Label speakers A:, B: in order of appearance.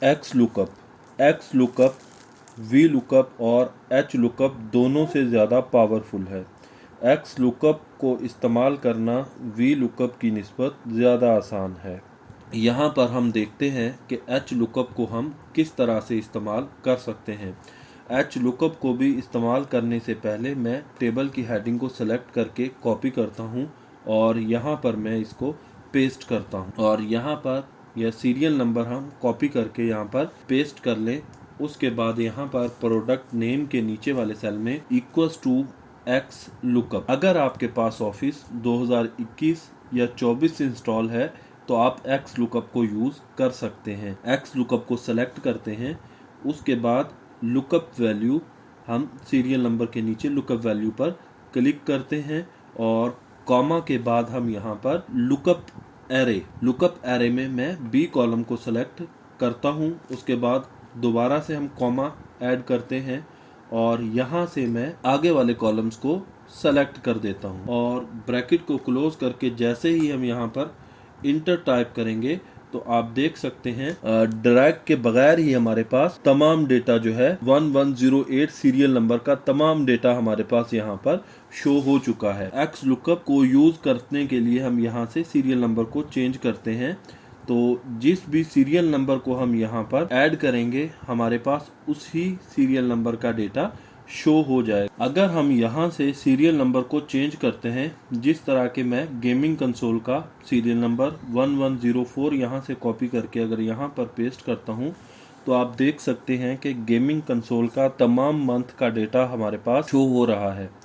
A: X lookup V lookup और H lookup दोनों से ज़्यादा पावरफुल है। एक्स लुकअप को इस्तेमाल करना वी लुकअप की निस्बत ज़्यादा आसान है। यहाँ पर हम देखते हैं कि एच लुकअप को हम किस तरह से इस्तेमाल कर सकते हैं। एच लुकअप को भी इस्तेमाल करने से पहले मैं टेबल की हेडिंग को सेलेक्ट करके कॉपी करता हूँ और यहाँ पर मैं इसको पेस्ट करता हूँ और यहाँ पर यह सीरियल नंबर हम कॉपी करके यहाँ पर पेस्ट कर लें। उसके बाद यहाँ पर प्रोडक्ट नेम के नीचे वाले सेल में इक्वल्स टू एक्स लुकअप। अगर आपके पास ऑफिस 2021 या 24 इंस्टॉल है तो आप एक्स लुकअप को यूज़ कर सकते हैं। एक्स लुकअप को सेलेक्ट करते हैं, उसके बाद लुकअप वैल्यू हम सीरियल नंबर के नीचे लुकअप वैल्यू पर क्लिक करते हैं और कॉमा के बाद हम यहाँ पर लुकअप एरे में मैं बी कॉलम को सेलेक्ट करता हूँ। उसके बाद दोबारा से हम कॉमा ऐड करते हैं और यहाँ से मैं आगे वाले कॉलम्स को सेलेक्ट कर देता हूँ और ब्रैकेट को क्लोज करके जैसे ही हम यहाँ पर इंटर टाइप करेंगे तो आप देख सकते हैं ड्रैग के बगैर ही हमारे पास तमाम डेटा जो है 1108 सीरियल नंबर का तमाम डेटा हमारे पास यहाँ पर शो हो चुका है। एक्स लुकअप को यूज करने के लिए हम यहाँ से सीरियल नंबर को चेंज करते हैं, तो जिस भी सीरियल नंबर को हम यहाँ पर ऐड करेंगे हमारे पास उसी सीरियल नंबर का डेटा शो हो जाएगा। अगर हम यहाँ से सीरियल नंबर को चेंज करते हैं, जिस तरह के मैं गेमिंग कंसोल का सीरियल नंबर 1104 यहाँ से कॉपी करके अगर यहाँ पर पेस्ट करता हूँ तो आप देख सकते हैं कि गेमिंग कंसोल का तमाम मंथ का डेटा हमारे पास शो हो रहा है।